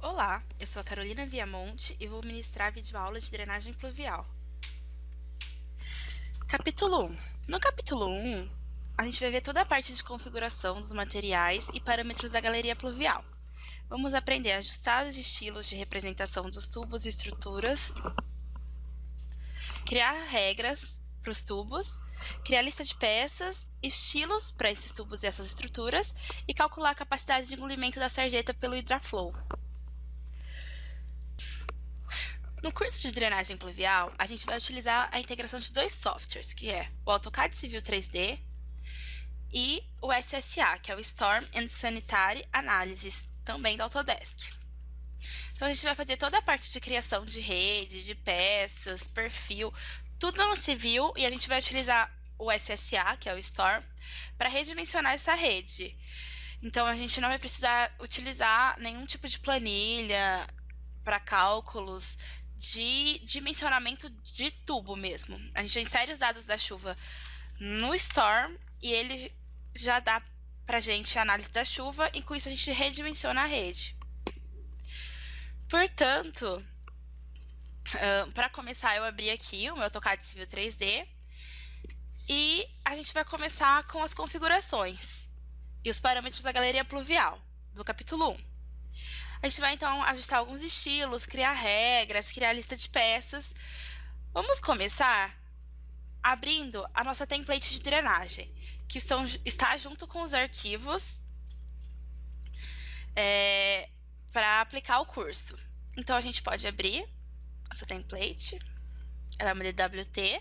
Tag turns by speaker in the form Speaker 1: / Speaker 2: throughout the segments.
Speaker 1: Olá, eu sou a Carolina Viamonte e vou ministrar a videoaula de drenagem pluvial. Capítulo 1. No capítulo 1, a gente vai ver toda a parte de configuração dos materiais e parâmetros da galeria pluvial. Vamos aprender a ajustar os estilos de representação dos tubos e estruturas, criar regras para os tubos, criar lista de peças, estilos para esses tubos e essas estruturas e calcular a capacidade de engolimento da sarjeta pelo HidraFlow. No curso de drenagem pluvial, a gente vai utilizar a integração de dois softwares, que é o AutoCAD Civil 3D e o SSA, que é o Storm and Sanitary Analysis, também do Autodesk. Então a gente vai fazer toda a parte de criação de rede, de peças, perfil, tudo no civil, e a gente vai utilizar o SSA, que é o Storm, para redimensionar essa rede. Então a gente não vai precisar utilizar nenhum tipo de planilha para cálculos de dimensionamento de tubo mesmo. A gente insere os dados da chuva no Storm e ele já dá pra gente a análise da chuva, e com isso a gente redimensiona a rede. Portanto, para começar, eu abri aqui o meu AutoCAD Civil 3D e a gente vai começar com as configurações e os parâmetros da galeria pluvial, do capítulo 1. A gente vai, então, ajustar alguns estilos, criar regras, criar lista de peças. Vamos começar abrindo a nossa template de drenagem, que está junto com os arquivos para aplicar o curso. Então, a gente pode abrir essa template. Ela é uma DWT.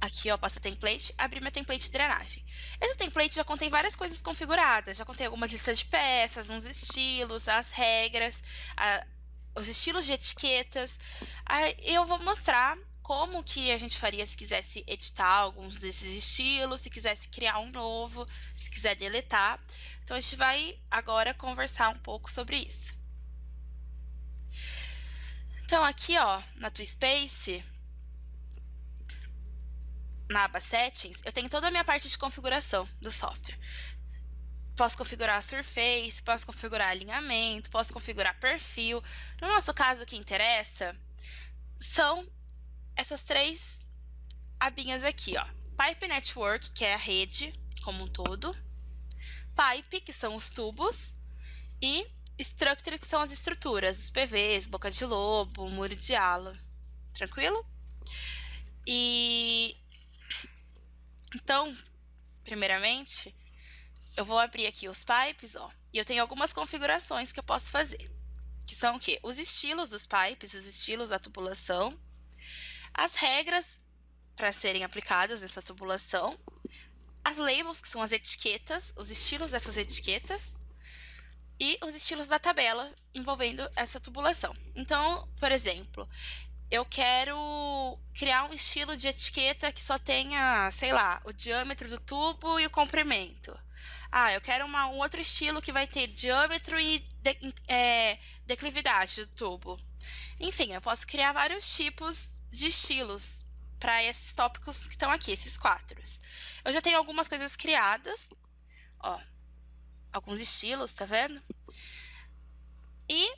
Speaker 1: Aqui, ó, passa template, abrir minha template de drenagem. Esse template já contém várias coisas configuradas, já contém algumas listas de peças, uns estilos, as regras, os estilos de etiquetas. Aí eu vou mostrar como que a gente faria se quisesse editar alguns desses estilos, se quisesse criar um novo, se quiser deletar. Então a gente vai agora conversar um pouco sobre isso. Então aqui, ó, na TwoSpace, na aba Settings, eu tenho toda a minha parte de configuração do software. Posso configurar a surface, posso configurar alinhamento, posso configurar perfil. No nosso caso, o que interessa são essas três abinhas aqui, ó. Pipe Network, que é a rede como um todo. Pipe, que são os tubos. E Structure, que são as estruturas, os PVs, boca de lobo, muro de ala. Tranquilo? Então, primeiramente, eu vou abrir aqui os pipes, ó, e eu tenho algumas configurações que eu posso fazer, que são o quê? Os estilos dos pipes, os estilos da tubulação, as regras para serem aplicadas nessa tubulação, as labels, que são as etiquetas, os estilos dessas etiquetas, e os estilos da tabela envolvendo essa tubulação. Então, por exemplo, eu quero criar um estilo de etiqueta que só tenha, sei lá, o diâmetro do tubo e o comprimento. Eu quero um outro estilo que vai ter diâmetro e declividade do tubo. Enfim, eu posso criar vários tipos de estilos para esses tópicos que estão aqui, esses quatro. Eu já tenho algumas coisas criadas, ó, alguns estilos, tá vendo? E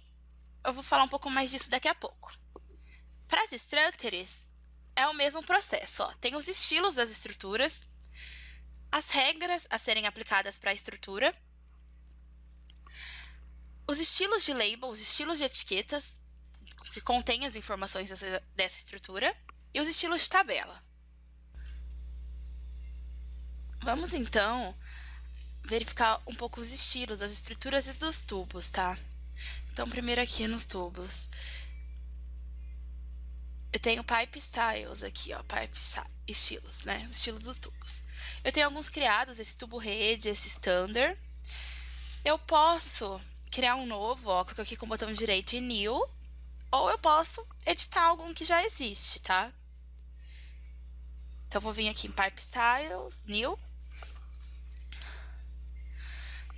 Speaker 1: eu vou falar um pouco mais disso daqui a pouco. Para as structures, é o mesmo processo, ó. Tem os estilos das estruturas, as regras a serem aplicadas para a estrutura, os estilos de label, os estilos de etiquetas, que contêm as informações dessa estrutura, e os estilos de tabela. Vamos, então, verificar um pouco os estilos das estruturas e dos tubos, tá? Então, primeiro aqui nos tubos. Eu tenho pipe styles aqui, ó, estilos, né? O estilo dos tubos. Eu tenho alguns criados, esse tubo rede, esse standard. Eu posso criar um novo, ó, clico aqui com o botão direito e new, ou eu posso editar algum que já existe, tá? Então, vou vir aqui em pipe styles, new.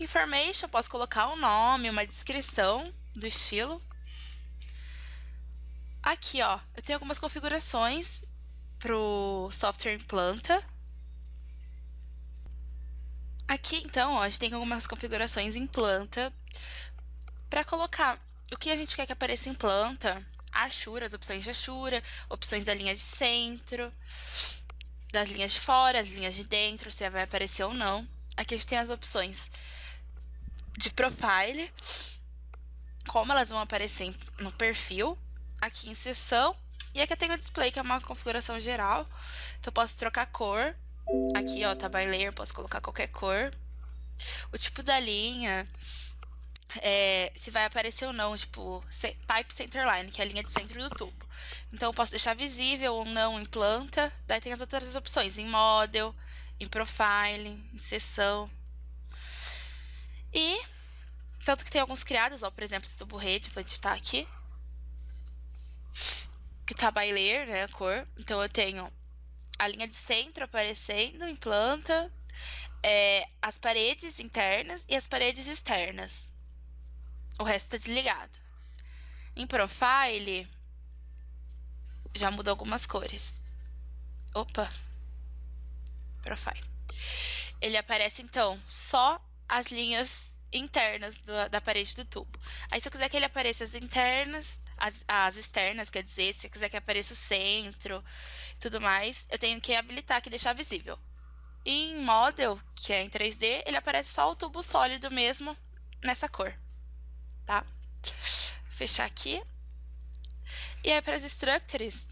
Speaker 1: Information, posso colocar um nome, uma descrição do estilo. Aqui, ó, eu tenho algumas configurações pro software em planta. Aqui, então, ó, a gente tem algumas configurações em planta para colocar o que a gente quer que apareça em planta, a Ashura, as opções de Ashura, opções da linha de centro, das linhas de fora, as linhas de dentro, se vai aparecer ou não. Aqui a gente tem as opções de profile, como elas vão aparecer no perfil, aqui em seção, e aqui eu tenho o display, que é uma configuração geral. Então eu posso trocar cor. Aqui, ó, tá by layer, posso colocar qualquer cor. O tipo da linha, se vai aparecer ou não, tipo, pipe centerline, que é a linha de centro do tubo. Então eu posso deixar visível ou não em planta. Daí tem as outras opções, em model, em profile, em seção. E tanto que tem alguns criados, ó, por exemplo, esse tubo rede, vou editar aqui, que tá by layer, né, a cor. Então eu tenho a linha de centro aparecendo em planta, as paredes internas e as paredes externas. O resto tá desligado. Em profile, já mudou algumas cores. Opa! Profile. Ele aparece, então, só as linhas internas da parede do tubo. Aí, se eu quiser que ele apareça as internas, as externas, quer dizer, se eu quiser que apareça o centro e tudo mais, eu tenho que habilitar aqui, deixar visível. Em Model, que é em 3D, ele aparece só o tubo sólido mesmo, nessa cor, tá? Vou fechar aqui. E aí, para as structures...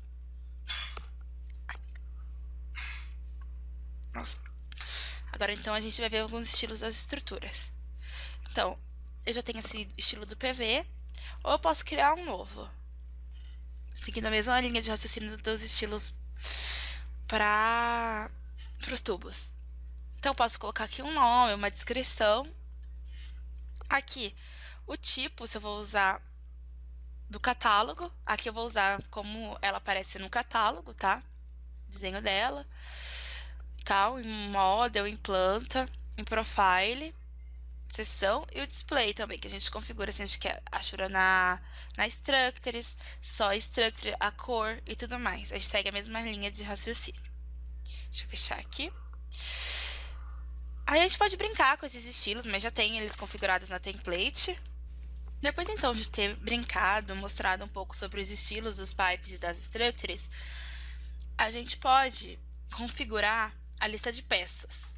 Speaker 1: Nossa. Agora, então, a gente vai ver alguns estilos das estruturas. Então, eu já tenho esse estilo do PV, ou eu posso criar um novo, seguindo a mesma linha de raciocínio dos estilos para os tubos. Então, eu posso colocar aqui um nome, uma descrição. Aqui, o tipo, se eu vou usar do catálogo, aqui eu vou usar como ela aparece no catálogo, tá? Desenho dela, tal, em model, em planta, em profile, seção, e o display também, que a gente configura se a gente quer Ashura na structures, só structure, a cor e tudo mais. A gente segue a mesma linha de raciocínio. Deixa eu fechar aqui. Aí a gente pode brincar com esses estilos, mas já tem eles configurados na template. Depois, então, de ter brincado, mostrado um pouco sobre os estilos dos pipes e das structures, a gente pode configurar a lista de peças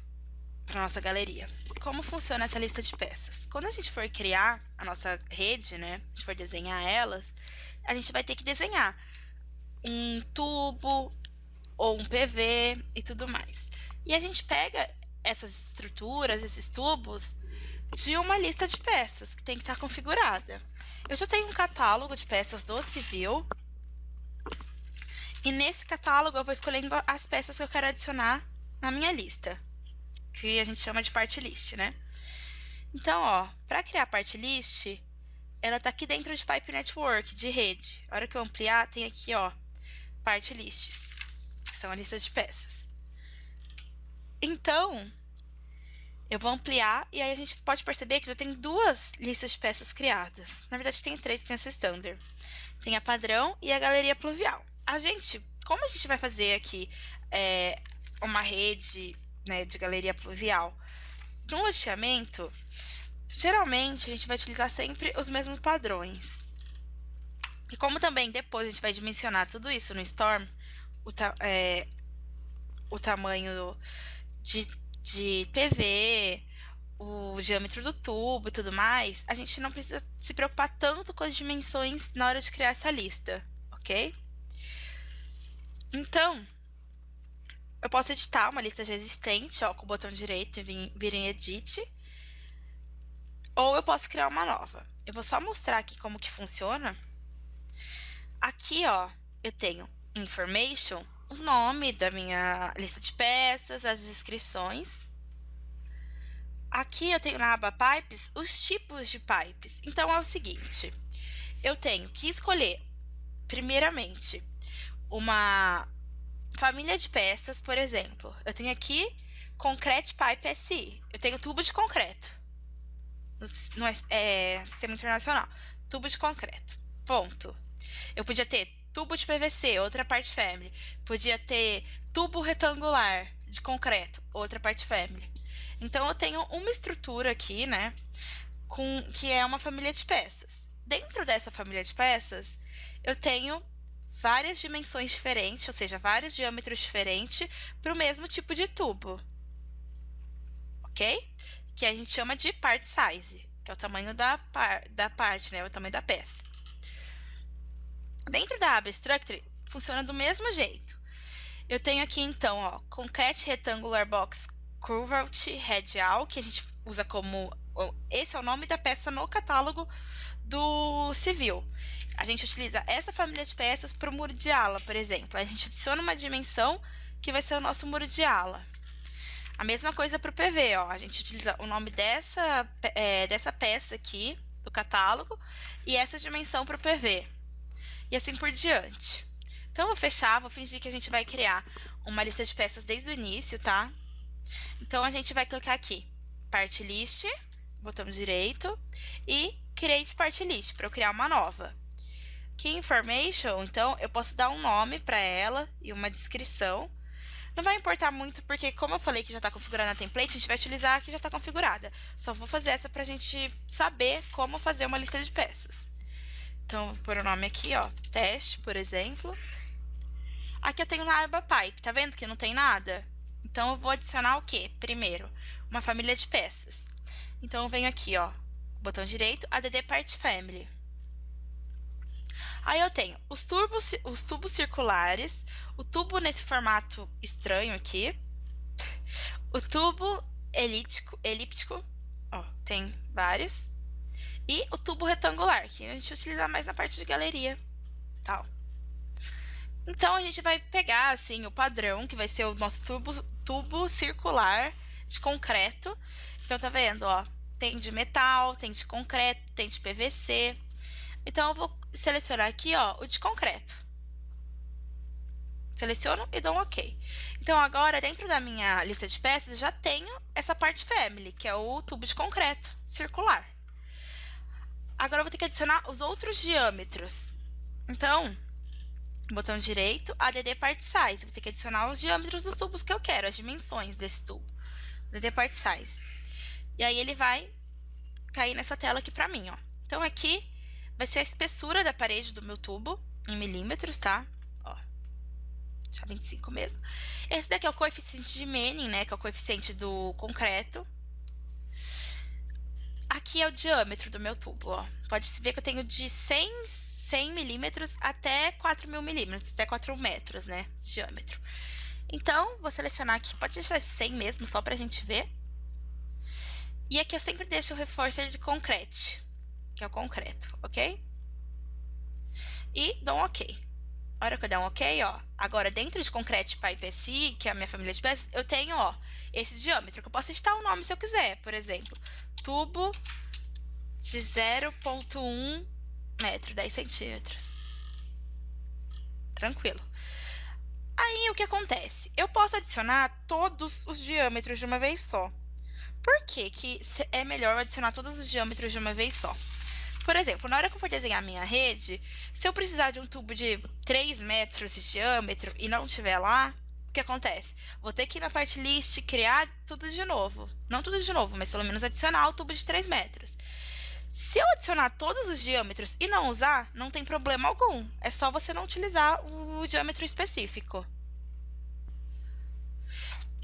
Speaker 1: para nossa galeria. Como funciona essa lista de peças? Quando a gente for criar a nossa rede, né, a gente for desenhar elas, a gente vai ter que desenhar um tubo ou um PV e tudo mais. E a gente pega essas estruturas, esses tubos, de uma lista de peças que tem que estar configurada. Eu já tenho um catálogo de peças do civil, e nesse catálogo eu vou escolhendo as peças que eu quero adicionar na minha lista, que a gente chama de part list, né? Então, ó, para criar a part list, ela tá aqui dentro de Pipe Network, de rede. A hora que eu ampliar, tem aqui, ó, part lists, que são a lista de peças. Então, eu vou ampliar e aí a gente pode perceber que já tem duas listas de peças criadas. Na verdade, tem três, tem essa standard. Tem a padrão e a galeria pluvial. Como a gente vai fazer aqui uma rede, né, de galeria pluvial? Para um loteamento, geralmente a gente vai utilizar sempre os mesmos padrões. E como também depois a gente vai dimensionar tudo isso no Storm, o tamanho de PV, o diâmetro do tubo e tudo mais, a gente não precisa se preocupar tanto com as dimensões na hora de criar essa lista, ok? Então, eu posso editar uma lista já existente, ó, com o botão direito e vir em Edit, ou eu posso criar uma nova. Eu vou só mostrar aqui como que funciona. Aqui, ó, eu tenho Information, o nome da minha lista de peças, as descrições. Aqui eu tenho na aba Pipes os tipos de pipes. Então é o seguinte, eu tenho que escolher, primeiramente, uma família de peças, por exemplo. Eu tenho aqui Concrete Pipe SI. Eu tenho tubo de concreto no Sistema Internacional. Tubo de concreto. Ponto. Eu podia ter tubo de PVC, outra parte family. Podia ter tubo retangular de concreto, outra parte family. Então, eu tenho uma estrutura aqui, né, que é uma família de peças. Dentro dessa família de peças, eu tenho várias dimensões diferentes, ou seja, vários diâmetros diferentes para o mesmo tipo de tubo, ok? Que a gente chama de part size, que é o tamanho da parte, né, o tamanho da peça. Dentro da aba Structure, funciona do mesmo jeito. Eu tenho aqui, então, ó, Concrete Rectangular Box Curved Radial, que a gente usa como... Esse é o nome da peça no catálogo do civil. A gente utiliza essa família de peças para o muro de ala, por exemplo. A gente adiciona uma dimensão que vai ser o nosso muro de ala. A mesma coisa para o PV, ó. A gente utiliza o nome dessa peça aqui do catálogo e essa dimensão para o PV. E assim por diante. Então, eu vou fechar, vou fingir que a gente vai criar uma lista de peças desde o início, tá? Então, a gente vai clicar aqui, Part List, botão direito, e Create Part List, para eu criar uma nova. Key Information, então, eu posso dar um nome para ela e uma descrição. Não vai importar muito, porque como eu falei que já está configurada na template, a gente vai utilizar a que já está configurada. Só vou fazer essa para a gente saber como fazer uma lista de peças. Então, vou pôr o nome aqui, ó, teste, por exemplo. Aqui eu tenho na aba Pipe, tá vendo que não tem nada? Então, eu vou adicionar o quê? Primeiro, uma família de peças. Então, eu venho aqui, ó, botão direito, add part family. Aí eu tenho os tubos circulares, o tubo nesse formato estranho aqui, o tubo elíptico, ó, tem vários, e o tubo retangular, que a gente utiliza mais na parte de galeria, tal. Então, a gente vai pegar, assim, o padrão, que vai ser o nosso tubo circular de concreto. Então, tá vendo, ó, tem de metal, tem de concreto, tem de PVC. Então, eu vou selecionar aqui, ó, o de concreto. Seleciono e dou um OK. Então, agora, dentro da minha lista de peças, já tenho essa parte family, que é o tubo de concreto circular. Agora, eu vou ter que adicionar os outros diâmetros. Então, botão direito, add part size. Vou ter que adicionar os diâmetros dos tubos que eu quero, as dimensões desse tubo. Add part size. E aí, ele vai cair nessa tela aqui pra mim, ó. Então, aqui vai ser a espessura da parede do meu tubo, em milímetros, tá? Ó, deixa 25 mesmo. Esse daqui é o coeficiente de Manning, né? Que é o coeficiente do concreto. Aqui é o diâmetro do meu tubo, ó. Pode-se ver que eu tenho de 100 milímetros até 4.000 milímetros, até 4 metros, né? De diâmetro. Então, vou selecionar aqui, pode deixar 100 mesmo, só pra gente ver. E aqui eu sempre deixo o reforço de concrete, que é o concreto, ok? E dou um OK. A hora que eu der um OK, ó, agora dentro de Concrete Pipe SI, que é a minha família de peças, eu tenho, ó, esse diâmetro, que eu posso editar o nome se eu quiser, por exemplo, tubo de 0,1 metro, 10 centímetros. Tranquilo. Aí, o que acontece? Eu posso adicionar todos os diâmetros de uma vez só. Por que que é melhor adicionar todos os diâmetros de uma vez só? Por exemplo, na hora que eu for desenhar a minha rede, se eu precisar de um tubo de 3 metros de diâmetro e não tiver lá, o que acontece? Vou ter que ir na parte list criar tudo de novo. Não tudo de novo, mas pelo menos adicionar o tubo de 3 metros. Se eu adicionar todos os diâmetros e não usar, não tem problema algum. É só você não utilizar o diâmetro específico.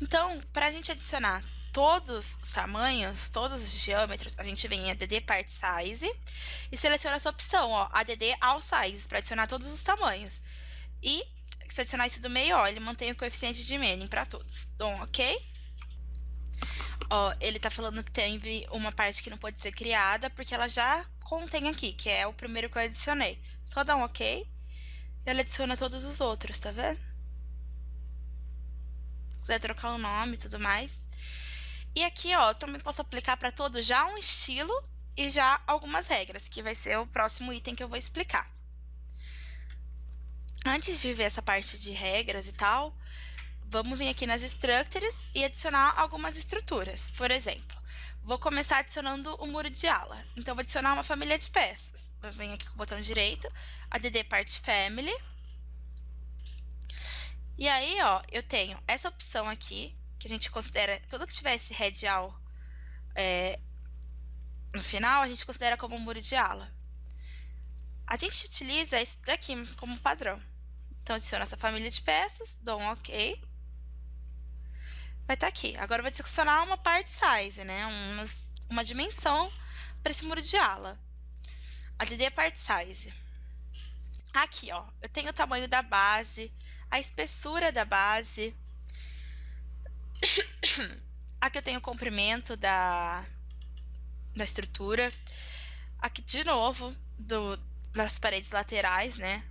Speaker 1: Então, para a gente adicionar todos os tamanhos, todos os diâmetros, a gente vem em add part size e seleciona essa opção, ó, add all sizes, para adicionar todos os tamanhos. E se eu adicionar esse do meio, ó, ele mantém o coeficiente de Manning para todos. Então, OK? Ó, ele tá falando que teve uma parte que não pode ser criada, porque ela já contém aqui, que é o primeiro que eu adicionei. Só dá um OK e ela adiciona todos os outros, tá vendo? Se quiser trocar o nome e tudo mais. E aqui, ó, eu também posso aplicar para todo já um estilo e já algumas regras, que vai ser o próximo item que eu vou explicar. Antes de ver essa parte de regras e tal, vamos vir aqui nas structures e adicionar algumas estruturas. Por exemplo, vou começar adicionando o muro de ala. Então, vou adicionar uma família de peças. Eu venho aqui com o botão direito, add part family. E aí, ó, eu tenho essa opção aqui, que a gente considera, tudo que tiver esse radial no final, a gente considera como um muro de ala. A gente utiliza esse daqui como padrão. Então, adiciono essa família de peças, dou um OK. Vai estar aqui. Agora eu vou adicionar uma part size, né? Uma dimensão para esse muro de ala. ADD part size. Aqui, ó, eu tenho o tamanho da base, a espessura da base. Aqui eu tenho o comprimento da estrutura. Aqui, de novo, das paredes laterais, né?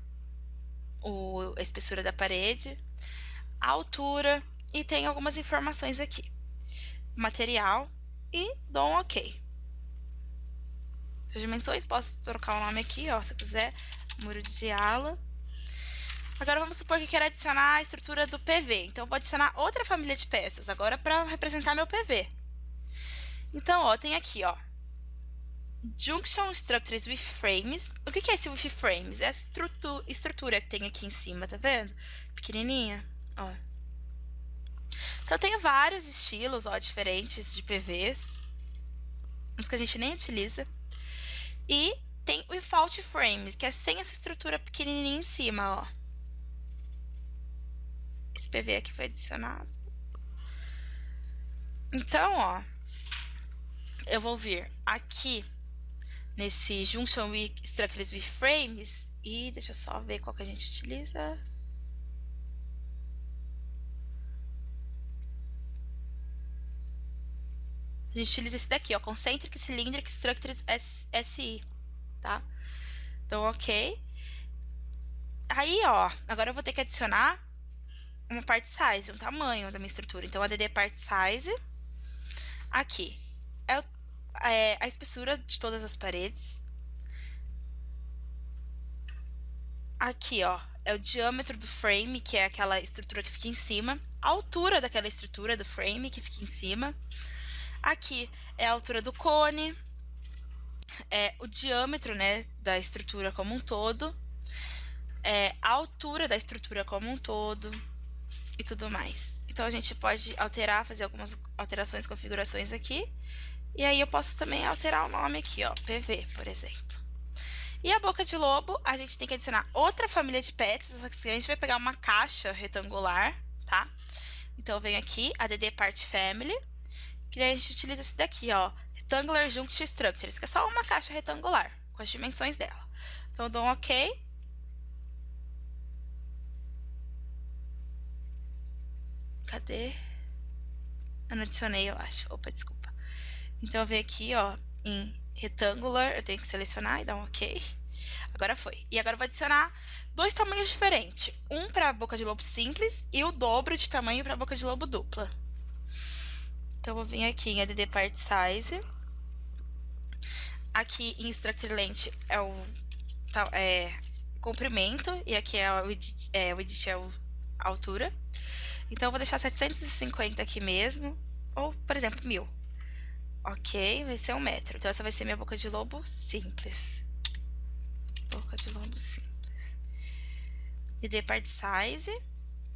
Speaker 1: A espessura da parede, a altura, e tem algumas informações aqui. Material, e dou um OK. As dimensões, posso trocar o nome aqui, ó, se eu quiser, muro de ala. Agora vamos supor que eu quero adicionar a estrutura do PV. Então, eu vou adicionar outra família de peças, agora para representar meu PV. Então, ó, tem aqui, ó, Junction Structures with Frames. O que é esse with Frames? É essa estrutura que tem aqui em cima, tá vendo? Pequenininha, ó. Então, eu tenho vários estilos, ó, diferentes de PVs. Uns que a gente nem utiliza. E tem o Without Frames, que é sem essa estrutura pequenininha em cima, ó. Esse PV aqui foi adicionado. Então, ó, eu vou vir aqui nesse Junction Structures with Frames e deixa eu só ver qual que a gente utiliza. A gente utiliza esse daqui, ó, Concentric Cylindric Structures SI, tá? Então, OK. Aí, ó, agora eu vou ter que adicionar uma part size, um tamanho da minha estrutura. Então, ADD part size. Aqui é a espessura de todas as paredes. Aqui, ó, é o diâmetro do frame, que é aquela estrutura que fica em cima. A altura daquela estrutura do frame que fica em cima. Aqui é a altura do cone. O diâmetro, né, da estrutura como um todo. A altura da estrutura como um todo. E tudo mais. Então, a gente pode alterar, fazer algumas alterações, configurações aqui. E aí, eu posso também alterar o nome aqui, ó, PV, por exemplo. E a boca de lobo, a gente tem que adicionar outra família de peças. A gente vai pegar uma caixa retangular, tá? Então, eu venho aqui, ADD Part Family, que daí a gente utiliza esse daqui, ó, Rectangular Junction Structures, que é só uma caixa retangular, com as dimensões dela. Então, eu dou um OK. Cadê? Eu não adicionei, eu acho. Opa, desculpa. Então, eu venho aqui, ó, em Rectangular, eu tenho que selecionar e dar um OK. Agora foi. E agora eu vou adicionar dois tamanhos diferentes. Um para a boca de lobo simples e o dobro de tamanho para a boca de lobo dupla. Então, eu vou vir aqui em ADD Part Size. Aqui em Structure Length é o comprimento. E aqui é o width, é a altura. Então, eu vou deixar 750 aqui mesmo. Ou, por exemplo, 1000. OK, vai ser 1 metro. Então, essa vai ser minha boca de lobo simples. Boca de lobo simples. ADD Part Size.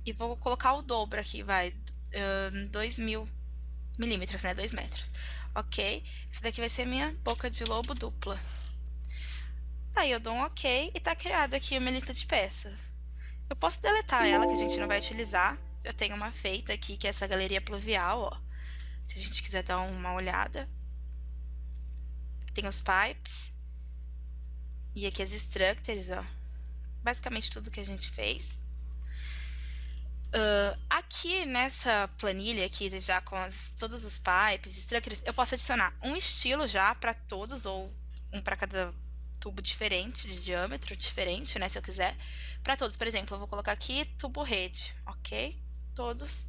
Speaker 1: E vou colocar o dobro aqui, vai. 2000 milímetros, né? 2 metros. OK. Essa daqui vai ser minha boca de lobo dupla. Aí eu dou um OK e tá criada aqui uma lista de peças. Eu posso deletar ela, que a gente não vai utilizar. Eu tenho uma feita aqui, que é essa galeria pluvial, ó. Se a gente quiser dar uma olhada. Tem os pipes. E aqui as structures, ó. Basicamente tudo que a gente fez. Aqui nessa planilha aqui, já com todos os pipes, structures, eu posso adicionar um estilo já para todos, ou um para cada tubo diferente, de diâmetro diferente, né, se eu quiser. Para todos, por exemplo, eu vou colocar aqui tubo rede, OK? Todos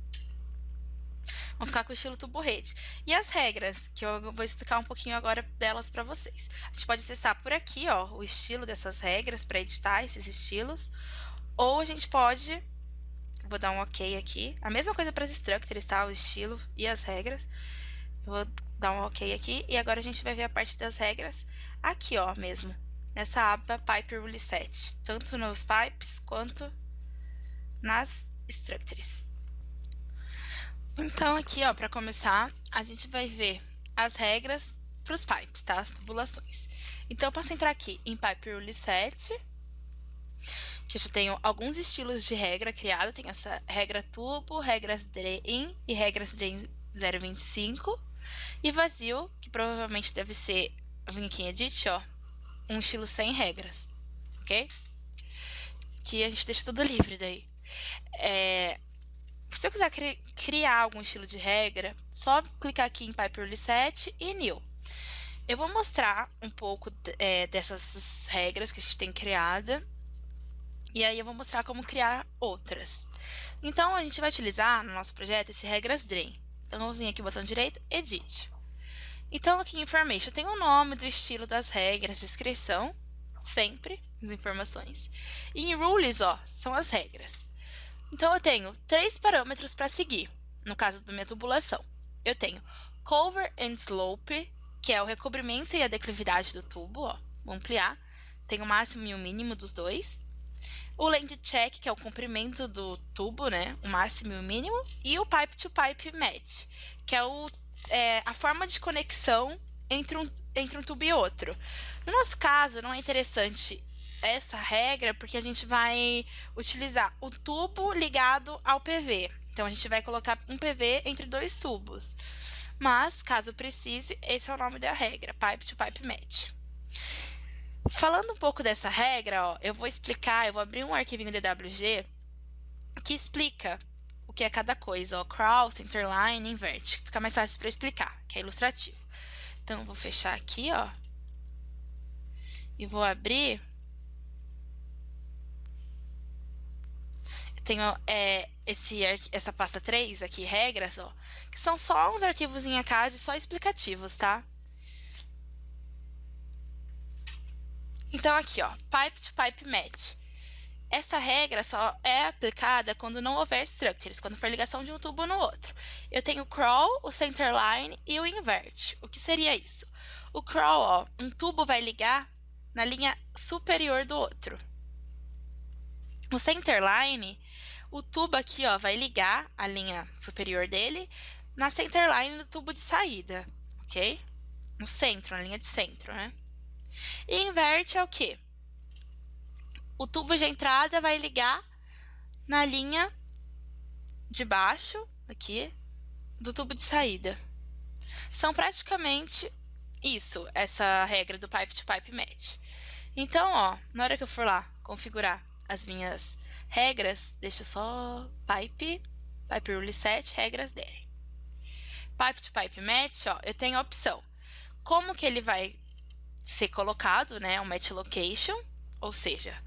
Speaker 1: vão ficar com o estilo tubo rede. E as regras, que eu vou explicar um pouquinho agora delas para vocês. A gente pode acessar por aqui, ó, o estilo dessas regras para editar esses estilos, ou a gente pode... Vou dar um OK aqui. A mesma coisa para as structures, tá? O estilo e as regras. Eu vou dar um OK aqui. E agora a gente vai ver a parte das regras aqui, ó, mesmo. Nessa aba Pipe Rule Set. Tanto nos pipes quanto nas structures. Então, aqui, ó, para começar, a gente vai ver as regras para os pipes, tá? As tubulações. Então, eu posso entrar aqui em Pipe Rule 7, que eu já tenho alguns estilos de regra criada. Tem essa regra tubo, regras drain e regras drain 0.25. E vazio, que provavelmente deve ser, eu vim aqui em Edit, ó, um estilo sem regras, ok? Que a gente deixa tudo livre daí. Se eu quiser criar algum estilo de regra, só clicar aqui em Pipe Rule 7 e New. Eu vou mostrar um pouco dessas regras que a gente tem criada, e aí eu vou mostrar como criar outras. Então, a gente vai utilizar no nosso projeto esse regras drain. Então, eu vou vir aqui no botão direito, Edit. Então, aqui em Information, tem o nome do estilo das regras, descrição, sempre, as informações. E em Rules, ó, são as regras. Então, eu tenho 3 parâmetros para seguir, no caso da minha tubulação. Eu tenho Cover and Slope, que é o recobrimento e a declividade do tubo, ó, vou ampliar. Tem o máximo e o mínimo dos dois. O Length Check, que é o comprimento do tubo, né, o máximo e o mínimo. E o Pipe to Pipe Match, que é a forma de conexão entre um tubo e outro. No nosso caso, não é interessante essa regra, porque a gente vai utilizar o tubo ligado ao PV. Então, a gente vai colocar um PV entre 2 tubos. Mas, caso precise, esse é o nome da regra, Pipe to Pipe Match. Falando um pouco dessa regra, ó, eu vou abrir um arquivinho DWG que explica o que é cada coisa, ó, crawl, centerline, invert. Fica mais fácil para explicar, que é ilustrativo. Então, eu vou fechar aqui, ó, e vou abrir. Eu tenho essa pasta 3 aqui, regras, ó, que são só uns arquivos em ACAD, só explicativos, tá? Então, aqui, ó, Pipe to Pipe Match. Essa regra só é aplicada quando não houver structures, quando for ligação de um tubo no outro. Eu tenho o crawl, o centerline e o invert. O que seria isso? O crawl, ó, um tubo vai ligar na linha superior do outro. O centerline, o tubo aqui, ó, vai ligar a linha superior dele na centerline do tubo de saída, ok? No centro, na linha de centro, né? E invert é o quê? O tubo de entrada vai ligar na linha de baixo, aqui, do tubo de saída. São praticamente isso, essa regra do Pipe to Pipe Match. Então, ó, na hora que eu for lá configurar as minhas regras, deixa eu só Pipe Rule 7, regras dele. Pipe to Pipe Match, ó, eu tenho a opção. Como que ele vai ser colocado, né, o Match Location, ou seja,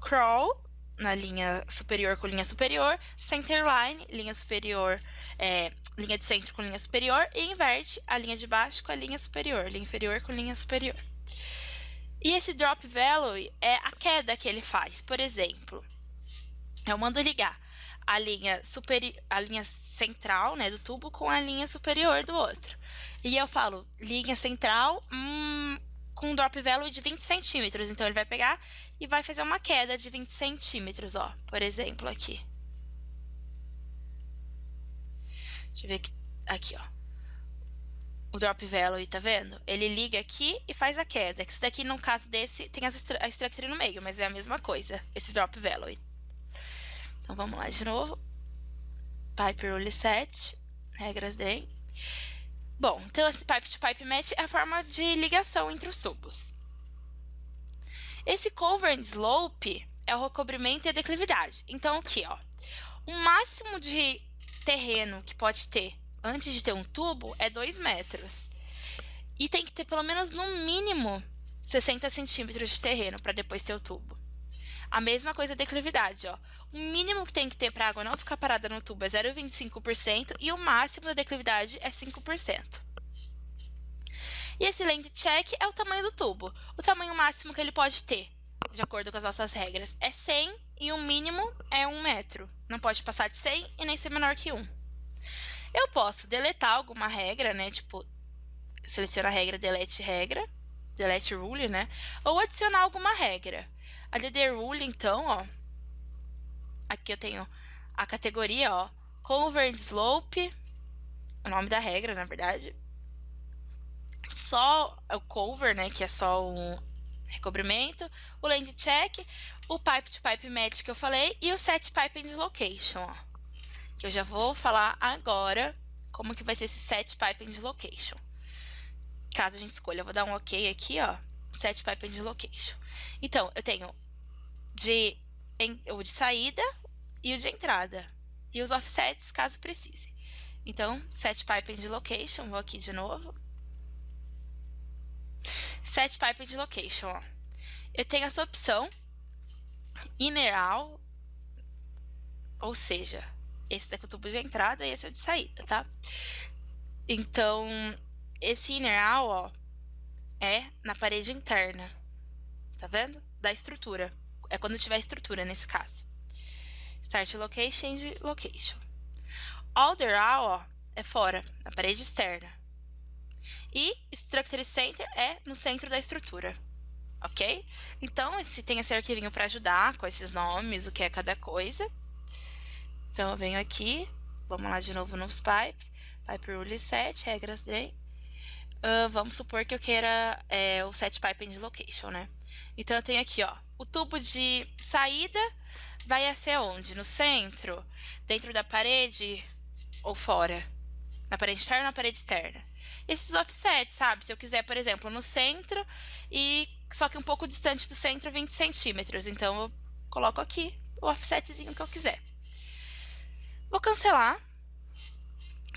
Speaker 1: crawl na linha superior com linha superior, centerline, linha superior, linha de centro com linha superior, e inverte a linha de baixo com a linha superior, linha inferior com linha superior. E esse drop value é a queda que ele faz. Por exemplo, eu mando ligar a linha central, né, do tubo com a linha superior do outro. E eu falo, linha central, com um drop value de 20 centímetros. Então, ele vai pegar e vai fazer uma queda de 20 centímetros, ó. Por exemplo, aqui. Deixa eu ver aqui, ó. O drop value, tá vendo? Ele liga aqui e faz a queda. Esse daqui, no caso desse, tem a structure no meio, mas é a mesma coisa, esse drop value. Então, vamos lá de novo. Pipe Rule 7, regras drain. Bom, então esse Pipe to Pipe Match é a forma de ligação entre os tubos. Esse Cover and Slope é o recobrimento e a declividade. Então, aqui, ó, o máximo de terreno que pode ter antes de ter um tubo é 2 metros. E tem que ter pelo menos, no mínimo, 60 centímetros de terreno para depois ter o tubo. A mesma coisa a declividade, ó. O mínimo que tem que ter para a água não ficar parada no tubo é 0,25% e o máximo da declividade é 5%. E esse length check é o tamanho do tubo. O tamanho máximo que ele pode ter, de acordo com as nossas regras, é 100 e o mínimo é 1 metro. Não pode passar de 100 e nem ser menor que 1. Eu posso deletar alguma regra, né? Tipo, seleciona a regra, delete rule, né? Ou adicionar alguma regra. A DD Rule, então, ó, aqui eu tenho a categoria, ó, Cover and Slope, o nome da regra, na verdade. Só o cover, né, que é só o recobrimento, o land check, o pipe to pipe match que eu falei e o set pipe end location, ó, que eu já vou falar agora como que vai ser esse set pipe end location. Caso a gente escolha, eu vou dar um OK aqui, ó, set pipe end location. Então, eu tenho o de saída e o de entrada, e os offsets caso precise. Então, set pipe end location, vou aqui de novo. Set pipe end location, ó. Eu tenho essa opção inner all, ou seja, esse daqui é o tubo de entrada e esse é o de saída, tá? Então, esse inner all, ó, é na parede interna, tá vendo? Da estrutura. É quando tiver estrutura nesse caso. Start location, end location. Outer all, ó, é fora, na parede externa. E Structure Center é no centro da estrutura, ok? Então, tem esse arquivinho para ajudar com esses nomes, o que é cada coisa. Então, eu venho aqui, vamos lá de novo nos pipes, pipe rule set, regras drain. Vamos supor que eu queira o set pipe end location, né? Então, eu tenho aqui, ó, o tubo de saída vai ser onde? No centro, dentro da parede ou fora? Na parede interna ou na parede externa? Esses offsets, sabe? Se eu quiser, por exemplo, no centro e só que um pouco distante do centro, 20 centímetros. Então, eu coloco aqui o offsetzinho que eu quiser. Vou cancelar.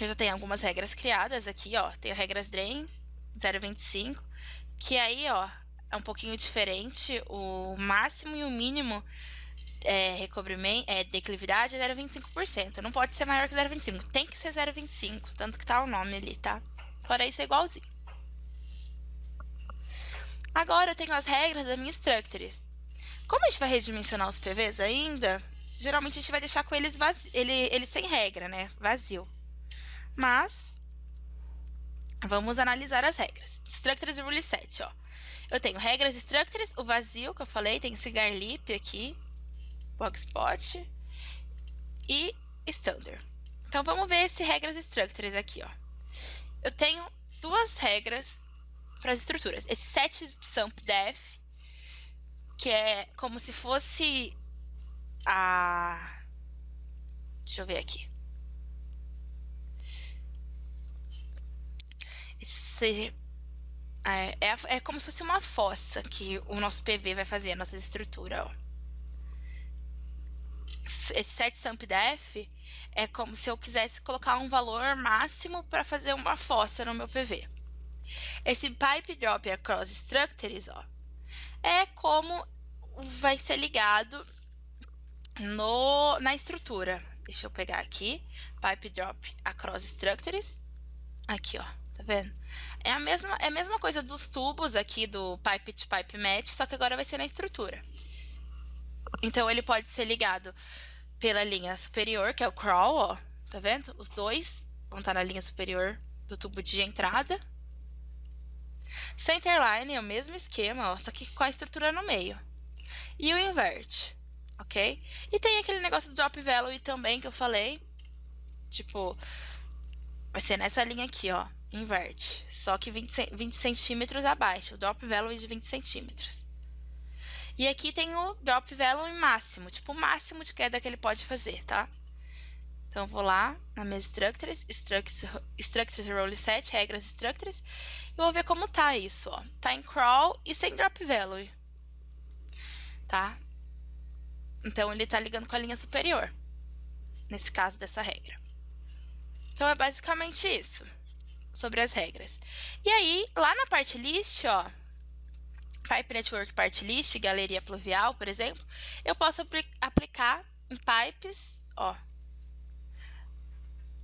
Speaker 1: Eu já tenho algumas regras criadas aqui, ó. Tenho regras drain 0,25, que aí, ó, é um pouquinho diferente. O máximo e o mínimo recobrimento, declividade é 0,25%. Não pode ser maior que 0,25. Tem que ser 0,25, tanto que tá o nome ali, tá? Fora isso é igualzinho. Agora eu tenho as regras das minhas structures. Como a gente vai redimensionar os PVs ainda, geralmente a gente vai deixar com eles sem regra, né? Vazio. Mas vamos analisar as regras. Structures e rule set, ó. Eu tenho regras structures, o vazio que eu falei, tem cigar lip aqui, Blogspot e standard. Então vamos ver esse regras structures aqui, ó. Eu tenho duas regras para as estruturas. Esse set sump def, que é como se fosse a... Deixa eu ver aqui. É como se fosse uma fossa que o nosso PV vai fazer, a nossa estrutura, ó. Esse set sump def é como se eu quisesse colocar um valor máximo para fazer uma fossa no meu PV. Esse pipe drop across structures, ó, é como vai ser ligado na estrutura. Deixa eu pegar aqui, pipe drop across structures, aqui, ó, tá vendo? É a mesma coisa dos tubos aqui do pipe to pipe match, só que agora vai ser na estrutura. Então ele pode ser ligado pela linha superior, que é o crawl, ó, tá vendo? Os dois vão estar na linha superior do tubo de entrada. Centerline é o mesmo esquema, ó, só que com a estrutura no meio. E o invert, ok? E tem aquele negócio do drop value também que eu falei. Tipo, vai ser nessa linha aqui, ó, invert. Só que 20 centímetros abaixo, o drop value de 20 centímetros. E aqui tem o drop value máximo, tipo o máximo de queda que ele pode fazer, tá? Então, eu vou lá na minha structures, structures role set, regras structures, e vou ver como tá isso, ó. Tá em crawl e sem drop value, tá? Então, ele tá ligando com a linha superior, nesse caso dessa regra. Então, é basicamente isso, sobre as regras. E aí, lá na part list, ó, Pipe Network Part List, galeria pluvial, por exemplo, eu posso aplicar em pipes, ó,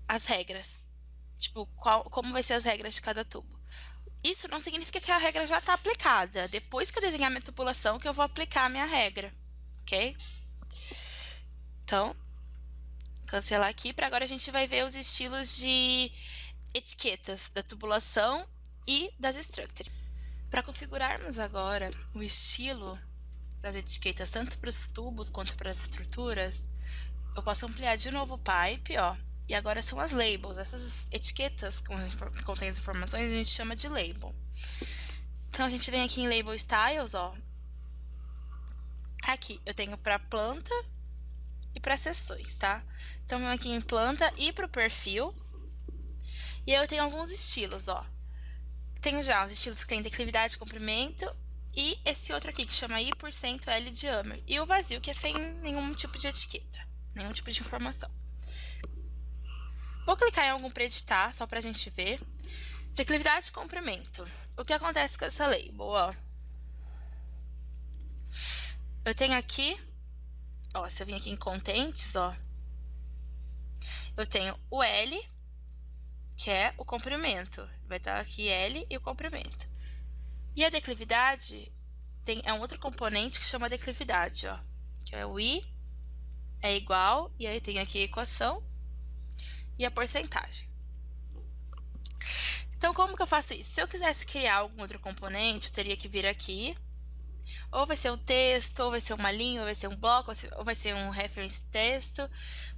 Speaker 1: as regras. Tipo, como vai ser as regras de cada tubo. Isso não significa que a regra já está aplicada. Depois que eu desenhar minha tubulação, que eu vou aplicar a minha regra, ok? Então, cancelar aqui, para agora a gente vai ver os estilos de etiquetas da tubulação e das structures. Para configurarmos agora o estilo das etiquetas, tanto para os tubos quanto para as estruturas, eu posso ampliar de novo o pipe, ó, E agora são as labels. Essas etiquetas que contêm as informações a gente chama de label. Então a gente vem aqui em Label Styles, ó. Aqui eu tenho para planta e para seções, tá? Então aqui em planta e para o perfil. E aí eu tenho alguns estilos, ó. Tenho já os estilos que tem declividade, comprimento e esse outro aqui que chama I%L diâmetro. E o vazio que é sem nenhum tipo de etiqueta, nenhum tipo de informação. Vou clicar em algum para editar, só pra gente ver. Declividade e comprimento. O que acontece com essa label, ó? Eu tenho aqui, ó, se eu vim aqui em contentes, ó, eu tenho o L, que é o comprimento. Vai estar aqui L e o comprimento. E a declividade é um outro componente que chama declividade, ó, que é o I é igual, e aí tem aqui a equação e a porcentagem. Então, como que eu faço isso? Se eu quisesse criar algum outro componente, eu teria que vir aqui, ou vai ser um texto, ou vai ser uma linha, ou vai ser um bloco, ou vai ser um reference texto.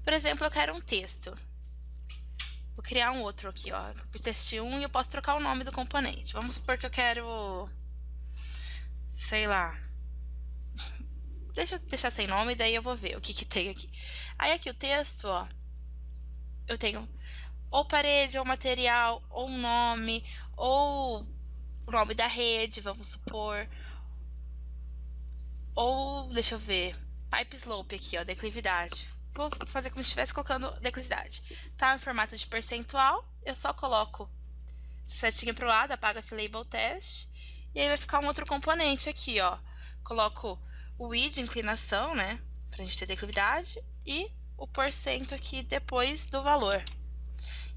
Speaker 1: Por exemplo, eu quero um texto. Vou criar um outro aqui, ó, test1, e eu posso trocar o nome do componente. Vamos supor que eu quero, sei lá, deixa eu deixar sem nome, daí eu vou ver o que que tem aqui. Aí aqui o texto, ó, eu tenho ou parede, ou material, ou um nome, ou o nome da rede, vamos supor. Ou, deixa eu ver, pipe slope aqui, ó, declividade. Vou fazer como se estivesse colocando declividade. Tá em formato de percentual, eu só coloco essa setinha pro lado, apago esse label test, e aí vai ficar um outro componente aqui, ó. Coloco o I de inclinação, né, pra gente ter declividade, e o porcento aqui depois do valor.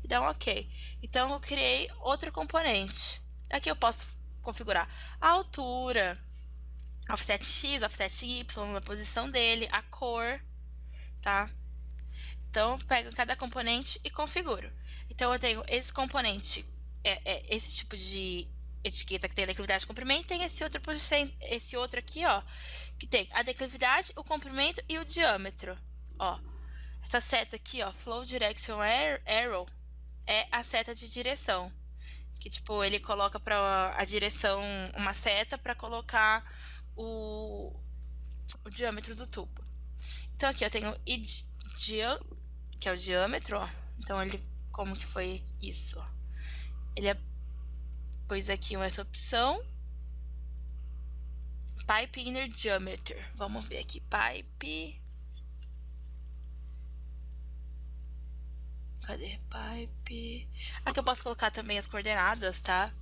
Speaker 1: E dá um OK. Então, eu criei outro componente. Aqui eu posso configurar a altura, offset X, offset Y, a posição dele, a cor, tá? Então, eu pego cada componente e configuro. Então, eu tenho esse componente, esse tipo de etiqueta que tem a declividade e comprimento, tem esse outro aqui, ó, que tem a declividade, o comprimento e o diâmetro, ó. Essa seta aqui, ó, Flow Direction Arrow, é a seta de direção, que tipo, ele coloca para a direção uma seta para colocar o diâmetro do tubo. Então aqui eu tenho que é o diâmetro, ó. Então ele, como que foi isso, ó? Ele pôs aqui essa opção, Pipe Inner Diameter. Vamos ver aqui, Pipe. Cadê pipe? Aqui eu posso colocar também as coordenadas, tá?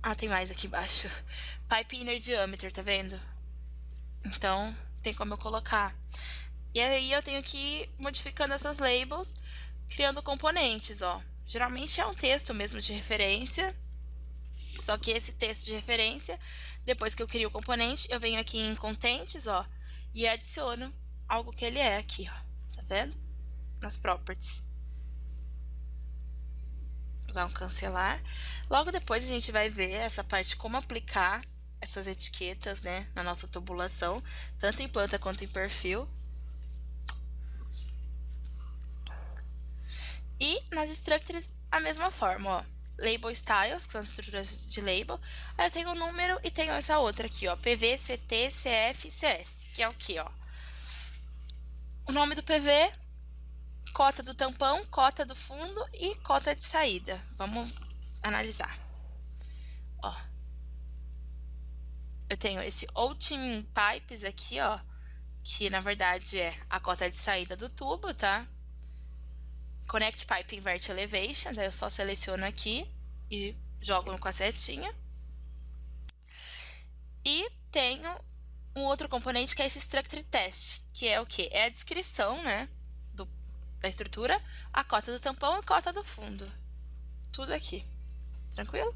Speaker 1: Ah, tem mais aqui embaixo. Pipe Inner Diameter, tá vendo? Então, tem como eu colocar. E aí eu tenho que ir modificando essas labels, criando componentes, ó. Geralmente é um texto mesmo de referência. Só que esse texto de referência, depois que eu crio o componente, eu venho aqui em contentes, ó, e adiciono algo que ele é aqui, ó. Tá vendo? Nas properties. Vou usar um cancelar. Logo depois a gente vai ver essa parte, como aplicar essas etiquetas, né, na nossa tubulação, tanto em planta quanto em perfil. E nas structures, a mesma forma, ó. Label styles, que são as estruturas de label. Aí eu tenho o número e tenho essa outra aqui, ó, PV, CT, CF e CS, que é o que, ó? O nome do PV, cota do tampão, cota do fundo e cota de saída. Vamos analisar. Ó. Eu tenho esse Outing Pipes aqui, ó, que na verdade é a cota de saída do tubo, tá? Connect Pipe Invert Elevation, daí eu só seleciono aqui e jogo com a setinha. E tenho um outro componente que é esse Structure Test, que é o que? É a descrição, né, da estrutura, a cota do tampão e a cota do fundo. Tudo aqui. Tranquilo?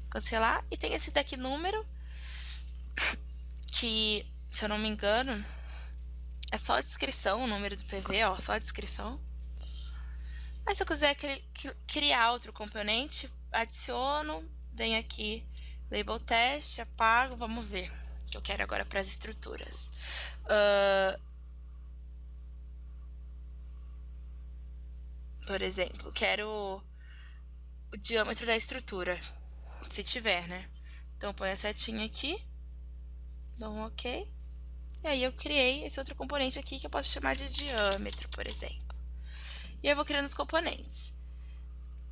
Speaker 1: Cancelar. E tem esse daqui número, que, se eu não me engano, é só a descrição, o número do PV, ó, só a descrição. Aí se eu quiser criar outro componente, adiciono, venho aqui, label test, apago, vamos ver. que eu quero agora para as estruturas. Por exemplo, quero o diâmetro da estrutura, se tiver, né? Então, põe a setinha aqui, dou um OK. E aí eu criei esse outro componente aqui que eu posso chamar de diâmetro, por exemplo. E eu vou criando os componentes.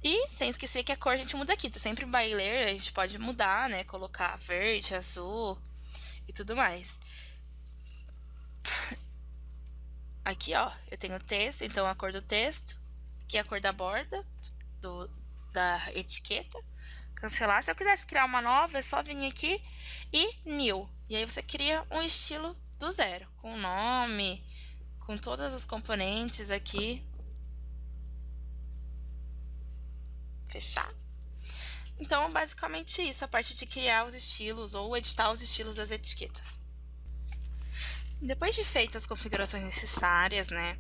Speaker 1: E, sem esquecer que a cor a gente muda aqui, tá sempre em by layer, a gente pode mudar, né? Colocar verde, azul e tudo mais. Aqui, ó, eu tenho o texto, então a cor do texto, aqui é a cor da borda, da etiqueta. Cancelar. Se eu quisesse criar uma nova, é só vir aqui e New. E aí você cria um estilo do zero, com o nome, com todos os componentes aqui. Fechar. Então, basicamente isso, a parte de criar os estilos ou editar os estilos das etiquetas. Depois de feitas as configurações necessárias, né,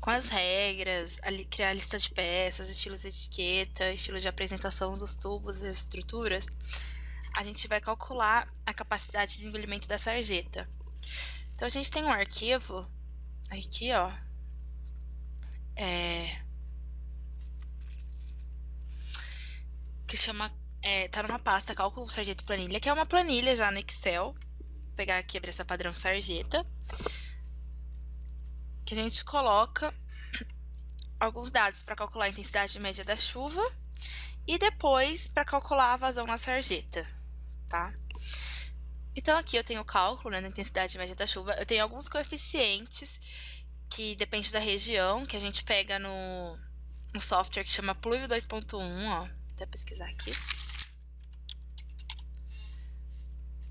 Speaker 1: com as regras, criar a lista de peças, estilos de etiqueta, estilo de apresentação dos tubos e estruturas, a gente vai calcular a capacidade de engolimento da sarjeta. Então, a gente tem um arquivo aqui, ó, que chama, tá numa pasta cálculo sarjeta planilha, que é uma planilha já no Excel. Vou pegar aqui, abrir essa padrão sarjeta, que a gente coloca alguns dados para calcular a intensidade média da chuva e depois para calcular a vazão na sarjeta, tá? Então aqui eu tenho o cálculo, né, da intensidade média da chuva. Eu tenho alguns coeficientes que depende da região, que a gente pega no software que chama Pluvio 2.1, ó. Vou até pesquisar aqui.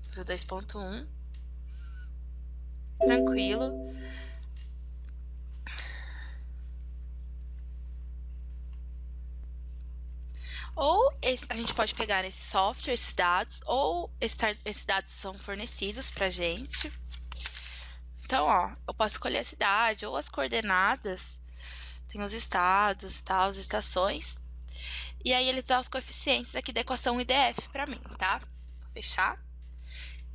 Speaker 1: Pluvio 2.1. Tranquilo. Ou a gente pode pegar nesse software esses dados, ou esses dados são fornecidos pra gente. Então, ó, eu posso escolher a cidade ou as coordenadas, tem os estados e tal, as estações. E aí eles dão os coeficientes aqui da equação IDF pra mim, tá? Vou fechar.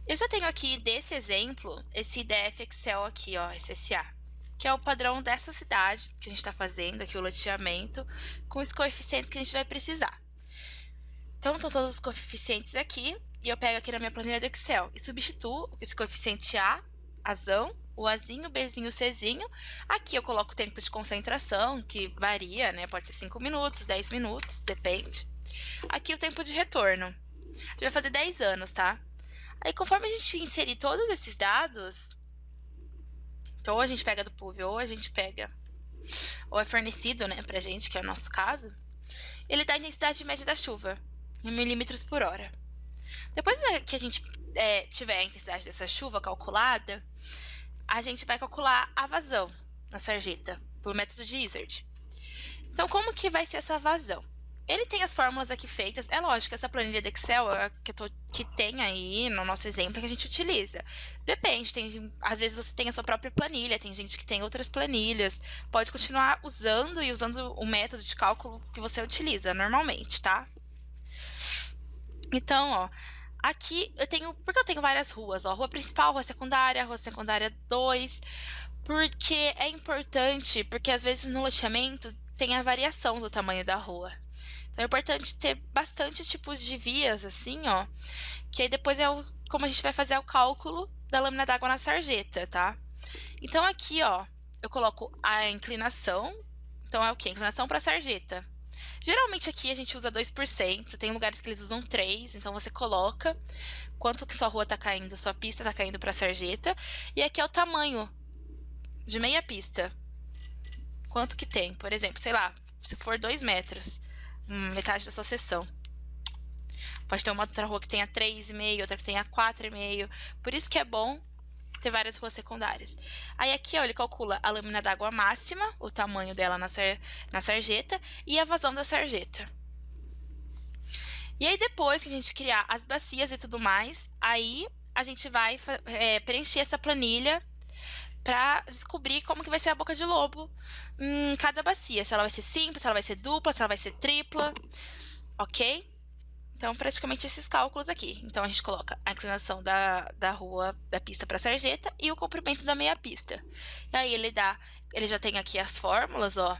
Speaker 1: Eu já tenho aqui desse exemplo, esse IDF Excel aqui, ó, SSA, que é o padrão dessa cidade que a gente tá fazendo aqui, o loteamento, com os coeficientes que a gente vai precisar. Então, estão todos os coeficientes aqui, e eu pego aqui na minha planilha do Excel e substituo esse coeficiente A, Azão, o Azinho, o Bzinho, o Czinho. Aqui eu coloco o tempo de concentração, que varia, né? Pode ser 5 minutos, 10 minutos, depende. Aqui o tempo de retorno. A gente vai fazer 10 anos, tá? Aí, conforme a gente inserir todos esses dados, então, ou a gente pega do Pluvio, ou a gente pega, ou é fornecido, né, pra gente, que é o nosso caso, ele dá a intensidade média da chuva, em milímetros por hora. Depois que a gente tiver a intensidade dessa chuva calculada, a gente vai calcular a vazão na sarjeta, pelo método de Isard. Então, como que vai ser essa vazão? Ele tem as fórmulas aqui feitas. É lógico, essa planilha do Excel é a que tem aí no nosso exemplo que a gente utiliza. Depende, às vezes você tem a sua própria planilha, tem gente que tem outras planilhas. Pode continuar usando o método de cálculo que você utiliza normalmente, tá? Então, ó, aqui porque eu tenho várias ruas, ó, rua principal, rua secundária 2, porque é importante, porque às vezes no loteamento tem a variação do tamanho da rua. Então é importante ter bastante tipos de vias, assim, ó, que aí depois como a gente vai fazer o cálculo da lâmina d'água na sarjeta, tá? Então aqui, ó, eu coloco a inclinação, então é o quê? Inclinação para sarjeta. Geralmente aqui a gente usa 2%, tem lugares que eles usam 3%, então você coloca quanto que sua rua tá caindo, sua pista tá caindo pra sarjeta, e aqui é o tamanho de meia pista. Quanto que tem? Por exemplo, sei lá, se for 2 metros, metade da sua seção. Pode ter uma outra rua que tenha 3,5, outra que tenha 4,5, por isso que é bom ter várias ruas secundárias. Aí aqui, ó, ele calcula a lâmina d'água máxima, o tamanho dela na sarjeta e a vazão da sarjeta. E aí depois que a gente criar as bacias e tudo mais, aí a gente vai preencher essa planilha para descobrir como que vai ser a boca de lobo em cada bacia. Se ela vai ser simples, se ela vai ser dupla, se ela vai ser tripla, ok? Então, praticamente esses cálculos aqui. Então, a gente coloca a inclinação da rua, da pista para a sarjeta e o comprimento da meia pista. E aí, ele já tem aqui as fórmulas, ó,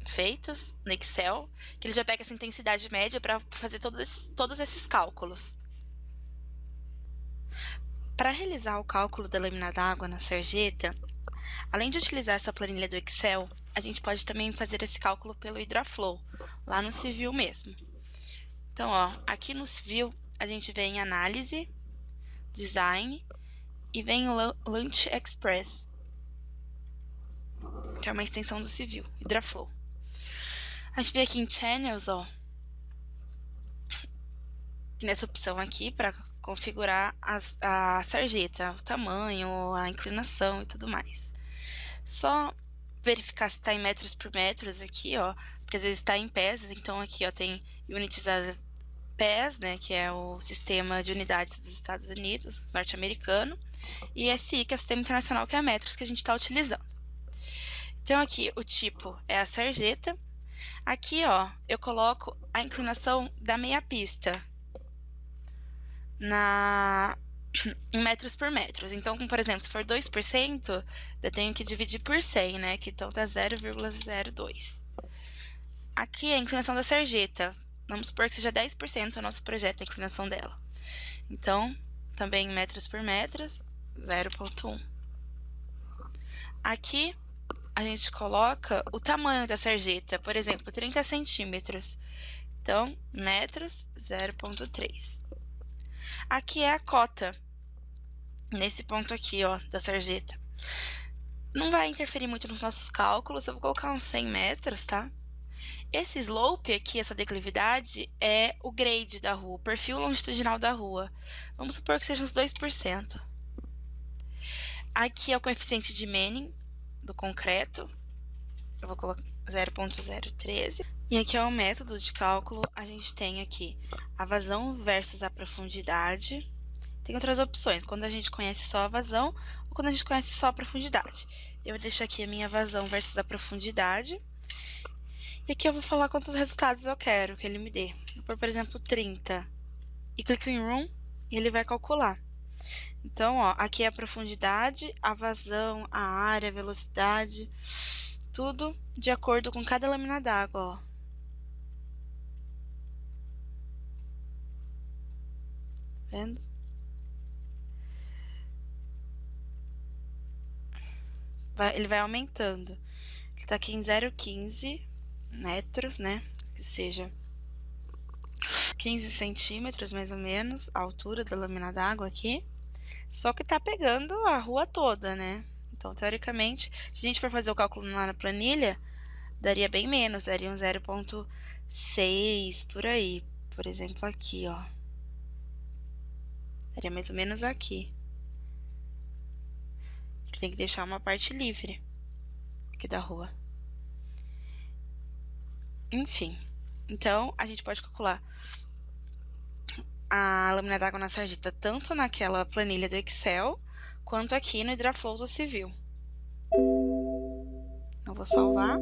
Speaker 1: feitas no Excel, que ele já pega essa intensidade média para fazer todos esses cálculos. Para realizar o cálculo da lâmina d'água na sarjeta, além de utilizar essa planilha do Excel, a gente pode também fazer esse cálculo pelo Hidraflow, lá no Civil mesmo. Então, ó, aqui no Civil, a gente vem em Análise, Design, e vem o Launch Express, que é uma extensão do Civil, Hidraflow. A gente vem aqui em Channels, ó, nessa opção aqui, para configurar a sarjeta, o tamanho, a inclinação e tudo mais. Só verificar se está em metros por metros aqui, ó, porque às vezes está em pés, então aqui, ó, tem Units as PES, né, que é o Sistema de Unidades dos Estados Unidos, norte-americano, e SI, que é o Sistema Internacional, que é metros que a gente está utilizando. Então aqui o tipo é a sarjeta. Aqui, ó, eu coloco a inclinação da meia pista em metros por metros. Então, por exemplo, se for 2%, eu tenho que dividir por 100, né? Que então dá 0,02. Aqui é a inclinação da sarjeta. Vamos supor que seja 10% o nosso projeto, a inclinação dela. Então, também em metros por metros, 0,1. Aqui, a gente coloca o tamanho da sarjeta, por exemplo, 30 centímetros. Então, metros, 0,3. Aqui é a cota, nesse ponto aqui, ó, da sarjeta. Não vai interferir muito nos nossos cálculos, eu vou colocar uns 100 metros, tá? Esse slope aqui, essa declividade, é o grade da rua, o perfil longitudinal da rua. Vamos supor que seja uns 2%. Aqui é o coeficiente de Manning do concreto. Eu vou colocar 0,013. E aqui é o método de cálculo. A gente tem aqui a vazão versus a profundidade. Tem outras opções, quando a gente conhece só a vazão ou quando a gente conhece só a profundidade. Eu vou deixar aqui a minha vazão versus a profundidade. E aqui eu vou falar quantos resultados eu quero que ele me dê. Vou pôr, por exemplo, 30. E clico em Room e ele vai calcular. Então, ó, aqui é a profundidade, a vazão, a área, a velocidade, tudo de acordo com cada lâmina d'água, ó. Vendo? Ele vai aumentando. Ele tá aqui em 0,15 metros, né? Que seja 15 centímetros, mais ou menos, a altura da lâmina d'água aqui. Só que tá pegando a rua toda, né? Então, teoricamente, se a gente for fazer o cálculo lá na planilha, daria bem menos, daria um 0,6 por aí. Por exemplo, aqui, ó. Daria mais ou menos aqui. Tem que deixar uma parte livre aqui da rua. Enfim, então a gente pode calcular a lâmina d'água na sarjeta tanto naquela planilha do Excel quanto aqui no Hidraflow do Civil. Eu vou salvar.